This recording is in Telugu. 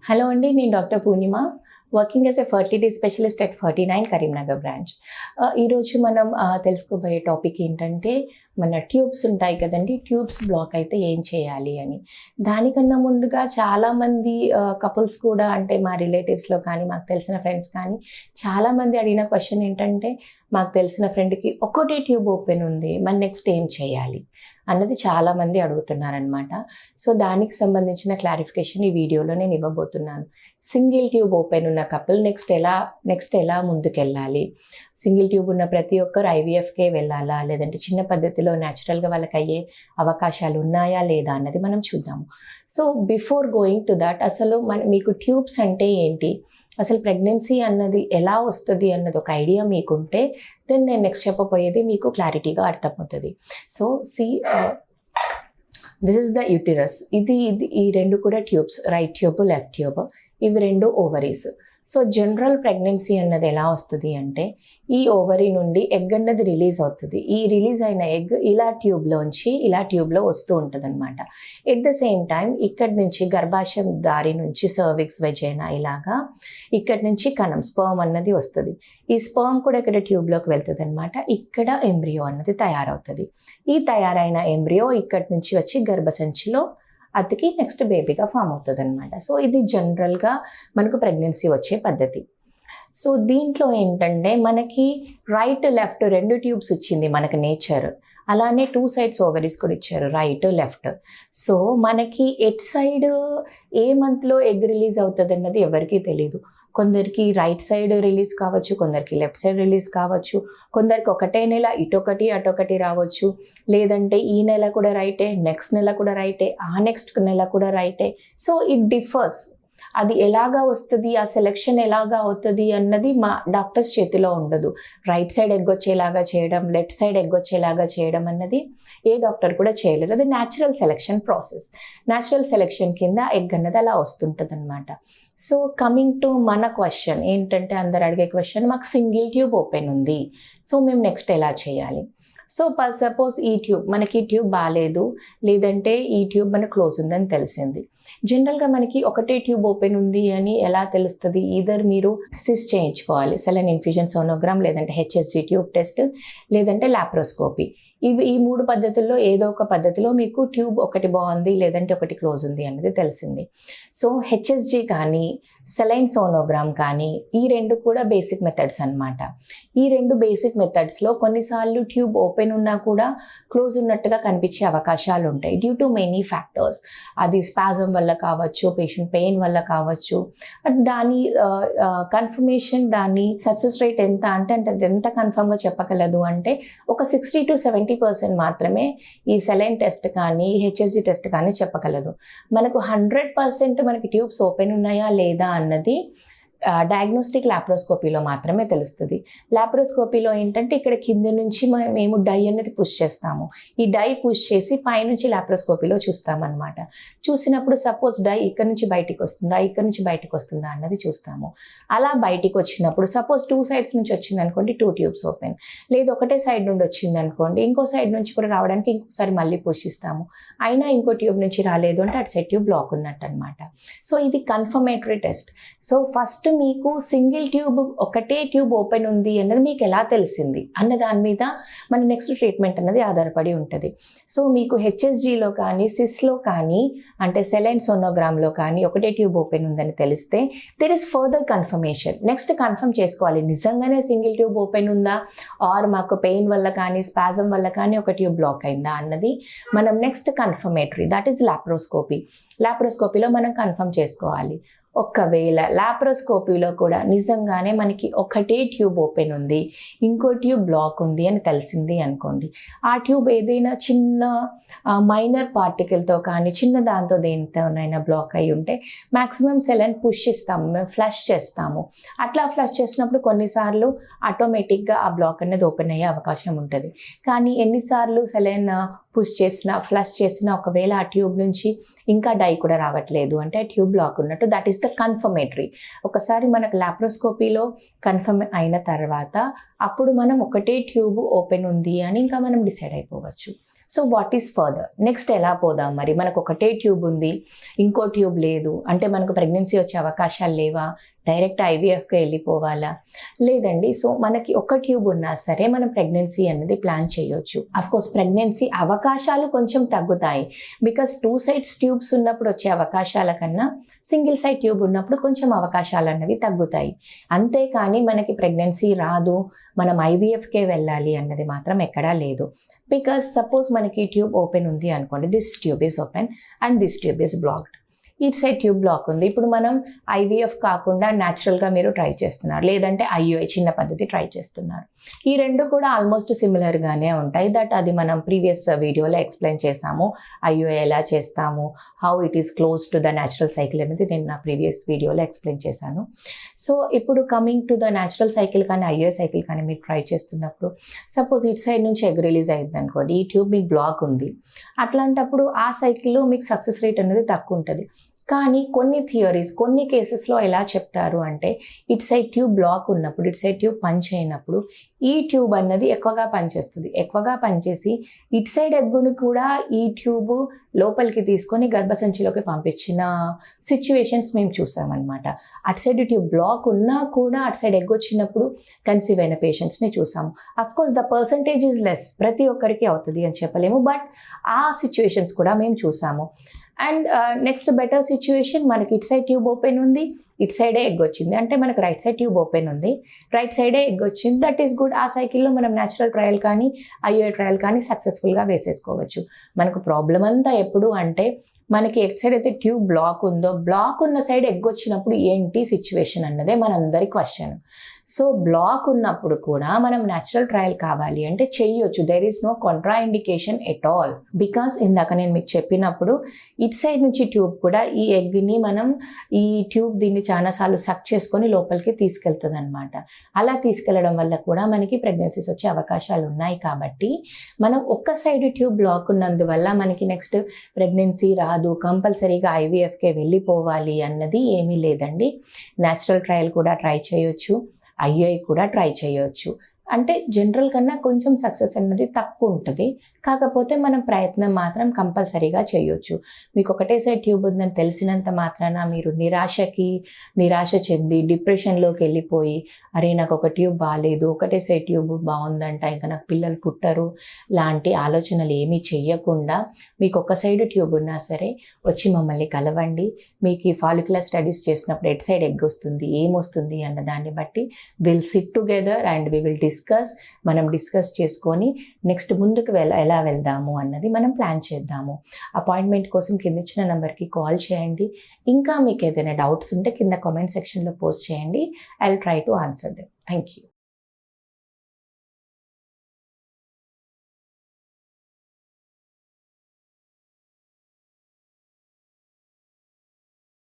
హలో అండి, నేను doctor Purnima. Working as a fertility specialist at 49 Karimnagar branch. ఈరోజు మనం తెలుసుకోబోయే టాపిక్ ఏంటంటే, మన ట్యూబ్స్ ఉంటాయి కదండి, ట్యూబ్స్ బ్లాక్ అయితే ఏం చేయాలి అని. దానికన్నా ముందుగా చాలామంది కపుల్స్ కూడా, అంటే మా రిలేటివ్స్లో కానీ మాకు తెలిసిన ఫ్రెండ్స్ కానీ చాలామంది అడిగిన క్వశ్చన్ ఏంటంటే, మాకు తెలిసిన ఫ్రెండ్కి ఒకటే ట్యూబ్ ఓపెన్ ఉంది, మరి నెక్స్ట్ ఏం చేయాలి అన్నది చాలామంది అడుగుతున్నారనమాట. సో దానికి సంబంధించిన క్లారిఫికేషన్ ఈ వీడియోలో నేను ఇవ్వబోతున్నాను. సింగిల్ ట్యూబ్ ఓపెన్ ఉన్న కపుల్ నెక్స్ట్ ఎలా ముందుకెళ్ళాలి, సింగిల్ ట్యూబ్ ఉన్న ప్రతి ఒక్కరు ఐవీఎఫ్కే వెళ్ళాలా, లేదంటే చిన్న పద్ధతిలో న్యాచురల్గా వాళ్ళకి అయ్యే అవకాశాలు ఉన్నాయా లేదా అన్నది మనం చూద్దాము. So before going to that, అసలు మీకు ట్యూబ్స్ అంటే ఏంటి, అసలు ప్రెగ్నెన్సీ అన్నది ఎలా వస్తుంది అన్నది ఒక ఐడియా మీకుంటే దెన్ నేను నెక్స్ట్ చెప్పబోయేది మీకు క్లారిటీగా అర్థమవుతుంది. So this is the uterus. ఇది ఈ రెండు కూడా tubes, right tube, left tube. ఇవి రెండు ఓవరీస్. సో జనరల్ ప్రెగ్నెన్సీ అన్నది ఎలా వస్తుంది అంటే, ఈ ఓవరీ నుండి ఎగ్ అన్నది రిలీజ్ అవుతుంది. ఈ రిలీజ్ అయిన ఎగ్ ఇలా ట్యూబ్లో వస్తూ ఉంటుంది అనమాట. ఎట్ ద సేమ్ టైం ఇక్కడి నుంచి గర్భాశయం దారి నుంచి సర్విక్స్, వెజైనా ఇలాగా ఇక్కడి నుంచి కణం స్పర్మ్ అన్నది వస్తుంది. ఈ స్పర్మ్ కూడా ఇక్కడ ట్యూబ్లోకి వెళ్తుంది అనమాట. ఇక్కడ ఎంబ్రియో అన్నది తయారవుతుంది. ఈ తయారైన ఎంబ్రియో ఇక్కడి నుంచి వచ్చి గర్భసంచిలో అతికి నెక్స్ట్ బేబీగా ఫామ్ అవుతుంది అనమాట. సో ఇది జనరల్గా మనకు ప్రెగ్నెన్సీ వచ్చే పద్ధతి. సో దీంట్లో ఏంటంటే, మనకి రైట్ లెఫ్ట్ రెండు ట్యూబ్స్ ఇచ్చింది మనకి నేచర్. అలానే 2 సైడ్స్ ఓవరీస్ కూడా ఇచ్చారు, రైట్ లెఫ్ట్. సో మనకి ఎట్ సైడ్ ఏ మంత్లో ఎగ్ రిలీజ్ అవుతుంది అన్నది ఎవరికీ తెలియదు. కొందరికి రైట్ సైడ్ రిలీజ్ కావచ్చు, కొందరికి లెఫ్ట్ సైడ్ రిలీజ్ కావచ్చు, కొందరికి ఒకటే నెల ఇటొకటి అటొకటి రావచ్చు, లేదంటే ఈ నెల కూడా రైటే, నెక్స్ట్ నెల కూడా రైటే, ఆ నెక్స్ట్ నెల కూడా రైటే. So it differs. అది ఎలాగా వస్తుంది, ఆ సెలెక్షన్ ఎలాగా అవుతుంది అన్నది మా డాక్టర్స్ చేతిలో ఉండదు. రైట్ సైడ్ ఎగ్ వచ్చేలాగా చేయడం, లెఫ్ట్ సైడ్ ఎగ్ వచ్చేలాగా చేయడం అన్నది ఏ డాక్టర్ కూడా చేయలేరు. అది natural selection process. Natural selection కింద ఎగ్ అన్నది అలా వస్తుంటుంది అనమాట. సో కమింగ్ టు మన క్వశ్చన్ ఏంటంటే, అందరు అడిగే క్వశ్చన్, మాకు సింగిల్ ట్యూబ్ ఓపెన్ ఉంది, సో మేము నెక్స్ట్ ఎలా చేయాలి. సో సపోజ్ ఈ ట్యూబ్ బాగాలేదు, లేదంటే ఈ ట్యూబ్ మనకు క్లోజ్ ఉందని తెలిసింది. జనరల్గా మనకి ఒకటే ట్యూబ్ ఓపెన్ ఉంది అని ఎలా తెలుస్తుంది? ఈధర్ మీరు సిస్ చేయించుకోవాలి, సెలైన్ ఇన్ఫ్యూజన్ సోనోగ్రామ్, లేదంటే హెచ్ఎస్జి ట్యూబ్ టెస్ట్, లేదంటే లాప్రోస్కోపీ. ఈ 3 పద్ధతుల్లో ఏదో ఒక పద్ధతిలో మీకు ట్యూబ్ ఒకటి బాగుంది, లేదంటే ఒకటి క్లోజ్ ఉంది అన్నది తెలిసింది. సో హెచ్ఎస్జి కానీ సెలైన్ సోనోగ్రామ్ కానీ ఈ రెండు కూడా బేసిక్ మెథడ్స్ అనమాట. ఈ రెండు బేసిక్ మెథడ్స్లో కొన్నిసార్లు ట్యూబ్ ఓపెన్ ఉన్నా కూడా క్లోజ్ ఉన్నట్టుగా కనిపించే అవకాశాలు ఉంటాయి, డ్యూ టు మెనీ ఫ్యాక్టర్స్. అది స్పాజం వల్ల కావచ్చు, పేషెంట్ పెయిన్ వల్ల కావచ్చు. దాని కన్ఫర్మేషన్, దాని సక్సెస్ రేట్ ఎంత అంటే అది ఎంత కన్ఫర్మ్గా చెప్పగలదు అంటే, ఒక 60 to 70% మాత్రమే ఈ సెలైన్ టెస్ట్ కానీ హెచ్ఎస్జి టెస్ట్ కానీ చెప్పగలదు. మనకు 100% మనకి ట్యూబ్స్ ఓపెన్ ఉన్నాయా లేదా అన్నది డయాగ్నోస్టిక్ లాప్రోస్కోపీలో మాత్రమే తెలుస్తుంది. లాప్రోస్కోపీలో ఏంటంటే, ఇక్కడ కింద నుంచి మేము డై అనేది పుష్ చేస్తాము. ఈ డై పుష్ చేసి పైనుంచి లాప్రోస్కోపీలో చూస్తామన్నమాట. చూసినప్పుడు సపోజ్ డై ఇక్కడ నుంచి బయటికి వస్తుందా, ఇక్కడ నుంచి బయటకు వస్తుందా అన్నది చూస్తాము. అలా బయటికి వచ్చినప్పుడు సపోజ్ 2 సైడ్స్ నుంచి వచ్చింది అనుకోండి, 2 ట్యూబ్స్ ఓపెన్. లేదు ఒకటే సైడ్ నుండి వచ్చింది అనుకోండి, ఇంకో సైడ్ నుంచి కూడా రావడానికి ఇంకోసారి మళ్ళీ పుష్ ఇస్తాము. అయినా ఇంకో ట్యూబ్ నుంచి రాలేదు అంటే అటు సైడ్ ట్యూబ్ బ్లాక్ ఉన్నట్టు అనమాట. సో ఇది కన్ఫర్మేటరీ టెస్ట్. సో ఫస్ట్ మీకు సింగిల్ ట్యూబ్, ఒకటే ట్యూబ్ ఓపెన్ ఉంది అన్నది మీకు ఎలా తెలిసింది అన్న దాని మీద మన నెక్స్ట్ ట్రీట్మెంట్ అన్నది ఆధారపడి ఉంటుంది. సో మీకు హెచ్ఎస్జిలో కానీ సిస్లో కానీ, అంటే సెలైన్ సోనోగ్రామ్లో కానీ ఒకటే ట్యూబ్ ఓపెన్ ఉందని తెలిస్తే there is further confirmation. Next confirm చేసుకోవాలి, నిజంగానే సింగిల్ ట్యూబ్ ఓపెన్ ఉందా, ఆర్ మాకు పెయిన్ వల్ల కానీ స్పాజం వల్ల కానీ ఒక ట్యూబ్ బ్లాక్ అయిందా అన్నది మనం next confirmatory, that is laparoscopy. లాప్రోస్కోపీలో మనం కన్ఫర్మ్ చేసుకోవాలి. ఒకవేళ లాప్రోస్కోపీలో కూడా నిజంగానే మనకి ఒకటే ట్యూబ్ ఓపెన్ ఉంది, ఇంకో ట్యూబ్ బ్లాక్ ఉంది అని తెలిసింది అనుకోండి, ఆ ట్యూబ్ ఏదైనా చిన్న మైనర్ పార్టికల్తో కానీ చిన్న దాంతో దేనితోనైనా బ్లాక్ అయి ఉంటే మ్యాక్సిమం సెలైన్ పుష్ ఇస్తాము, మేము ఫ్లష్ చేస్తాము. అట్లా ఫ్లష్ చేసినప్పుడు కొన్నిసార్లు ఆటోమేటిక్గా ఆ బ్లాక్ అనేది ఓపెన్ అయ్యే అవకాశం ఉంటుంది. కానీ ఎన్నిసార్లు సెలైన్ పుష్ చేసినా ఫ్లష్ చేసినా ఒకవేళ ఆ ట్యూబ్ నుంచి ఇంకా డై కూడా రావట్లేదు అంటే ఆ ట్యూబ్ బ్లాక్ ఉన్నట్టు, దట్ ఈస్ ద కన్ఫర్మేటరీ. ఒకసారి మనకు లాప్రోస్కోపీలో కన్ఫర్మ్ అయిన తర్వాత అప్పుడు మనం ఒకటే ట్యూబ్ ఓపెన్ ఉంది అని ఇంకా మనం డిసైడ్ అయిపోవచ్చు. So what is further, next ఎలా పోదాం? మరి మనకు ఒకటే ట్యూబ్ ఉంది, ఇంకో ట్యూబ్ లేదు అంటే మనకు ప్రెగ్నెన్సీ వచ్చే అవకాశాలు లేవా? డైరెక్ట్ ఐవీఎఫ్కి వెళ్ళిపోవాలా? లేదండి. సో మనకి ఒక ట్యూబ్ ఉన్నా సరే మనం ప్రెగ్నెన్సీ అనేది ప్లాన్ చేయొచ్చు. అఫ్కోర్స్ ప్రెగ్నెన్సీ అవకాశాలు కొంచెం తగ్గుతాయి, బికాస్ 2 సైడ్స్ ట్యూబ్స్ ఉన్నప్పుడు వచ్చే అవకాశాల కన్నా సింగిల్ సైడ్ ట్యూబ్ ఉన్నప్పుడు కొంచెం అవకాశాలు అన్నవి తగ్గుతాయి. అంతేకాని మనకి ప్రెగ్నెన్సీ రాదు, మనం ఐవీఎఫ్కే వెళ్ళాలి అన్నది మాత్రం ఎక్కడా లేదు. బికాస్ సపోజ్ మనకి ట్యూబ్ ఓపెన్ ఉంది అనుకోండి, this tube is open and this tube is blocked. ఇటు సైడ్ ట్యూబ్ బ్లాక్ ఉంది. ఇప్పుడు మనం ఐవీఎఫ్ కాకుండా న్యాచురల్గా మీరు ట్రై చేస్తున్నారు, లేదంటే ఐయుఐ చిన్న పద్ధతి ట్రై చేస్తున్నారు. ఈ రెండు కూడా ఆల్మోస్ట్ సిమిలర్గానే ఉంటాయి. దట్ అది మనం ప్రీవియస్ వీడియోలో ఎక్స్ప్లెయిన్ చేసాము. ఐయుఐ ఎలా చేస్తాము, how it is close to the natural cycle అనేది నేను నా ప్రీవియస్ వీడియోలో ఎక్స్ప్లెయిన్ చేశాను. సో ఇప్పుడు coming to the natural cycle కానీ ఐయుఐ సైకిల్ కానీ మీరు ట్రై చేస్తున్నప్పుడు సపోజ్ ఇటు సైడ్ నుంచి ఎగ్ రిలీజ్ అయింది అనుకోండి, ఈ ట్యూబ్ మీకు బ్లాక్ ఉంది. అట్లాంటప్పుడు ఆ సైకిల్లో మీకు సక్సెస్ రేట్ అనేది తక్కువ ఉంటుంది. కానీ కొన్ని థియరీస్, కొన్ని కేసెస్లో ఎలా చెప్తారు అంటే, ఇటు సైడ్ ట్యూబ్ బ్లాక్ ఉన్నప్పుడు, ఇటు సైడ్ ట్యూబ్ పంచ్ అయినప్పుడు ఈ ట్యూబ్ అన్నది ఎక్కువగా పనిచేస్తుంది. ఎక్కువగా పనిచేసి ఇటు సైడ్ ఎగ్గుని కూడా ఈ ట్యూబ్ లోపలికి తీసుకొని గర్భసంచిలోకి పంపించిన సిచ్యువేషన్స్ మేము చూసామన్నమాట. అటు సైడ్ ట్యూబ్ బ్లాక్ ఉన్నా కూడా అటు సైడ్ ఎగ్ వచ్చినప్పుడు కన్సీవ్ అయిన పేషెంట్స్ని చూసాము. Of course the percentage is less, ప్రతి ఒక్కరికి అవుతుంది అని చెప్పలేము, బట్ ఆ సిచ్యువేషన్స్ కూడా మేము చూసాము. అండ్ నెక్స్ట్ బెటర్ సిచ్యువేషన్, మనకి ఇటు సైడ్ ట్యూబ్ ఓపెన్ ఉంది, ఇటు సైడే ఎగ్ వచ్చింది అంటే మనకు రైట్ సైడ్ ట్యూబ్ ఓపెన్ ఉంది, రైట్ సైడే ఎగ్ వచ్చింది. That is good. ఆ సైకిల్లో మనం న్యాచురల్ ట్రయల్ కానీ ఐయుఐ ట్రయల్ కానీ సక్సెస్ఫుల్గా వేసేసుకోవచ్చు. మనకు ప్రాబ్లం అంతా ఎప్పుడు అంటే, మనకి ఎగ్ సైడ్ అయితే ట్యూబ్ బ్లాక్ ఉందో, బ్లాక్ ఉన్న సైడ్ ఎగ్ వచ్చినప్పుడు ఏంటి సిచ్యువేషన్ అన్నదే మనందరి క్వశ్చన్. సో బ్లాక్ ఉన్నప్పుడు కూడా మనం న్యాచురల్ ట్రయల్ కావాలి అంటే చెయ్యొచ్చు. There is no contraindication at all. Because ఇందాక నేను మీకు చెప్పినప్పుడు ఇటు సైడ్ నుంచి ట్యూబ్ కూడా ఈ ఎగ్ని మనం ఈ ట్యూబ్ దీన్ని చాలాసార్లు సక్ చేసుకొని లోపలికి తీసుకెళ్తుంది అనమాట. అలా తీసుకెళ్లడం వల్ల కూడా మనకి ప్రెగ్నెన్సీస్ వచ్చే అవకాశాలు ఉన్నాయి. కాబట్టి మనం ఒక్క సైడ్ ట్యూబ్ బ్లాక్ ఉన్నందువల్ల మనకి నెక్స్ట్ ప్రెగ్నెన్సీ రాదు, కంపల్సరీగా ఐవీఎఫ్కే వెళ్ళిపోవాలి అన్నది ఏమీ లేదండి. న్యాచురల్ ట్రయల్ కూడా ట్రై చేయొచ్చు, ఐయుఐ కూడా ట్రై చేయొచ్చు. అంటే జనరల్ కన్నా కొంచెం సక్సెస్ అన్నది తక్కువ ఉంటుంది, కాకపోతే మనం ప్రయత్నం మాత్రం కంపల్సరీగా చేయొచ్చు. మీకు ఒకటే సైడ్ ట్యూబ్ ఉందని తెలిసినంత మాత్రాన మీరు నిరాశ చెంది డిప్రెషన్లోకి వెళ్ళిపోయి, అరే నాకు ఒక ట్యూబ్ బాగాలేదు, ఒకటే సైడ్ ట్యూబ్ బాగుందంట, ఇంకా నాకు పిల్లలు పుట్టరు లాంటి ఆలోచనలు ఏమీ చెయ్యకుండా, మీకు ఒక సైడ్ ట్యూబ్ ఉన్నా సరే వచ్చి మమ్మల్ని కలవండి. మీకు ఈ ఫాలిక్యులర్ స్టడీస్ చేసినప్పుడు ఎట్ సైడ్ ఎగ్ వస్తుంది, ఏమొస్తుంది అన్న దాన్ని బట్టి will sit together and we will మనం డిస్కస్ చేసుకొని నెక్స్ట్ ముందుకు ఎలా వెళ్దాము అన్నది మనం ప్లాన్ చేద్దాము. అపాయింట్మెంట్ కోసం కింద ఇచ్చిన నెంబర్కి కాల్ చేయండి. ఇంకా మీకు ఏదైనా డౌట్స్ ఉంటే కింద కామెంట్ సెక్షన్లో పోస్ట్ చేయండి. I will try to answer them. Thank you.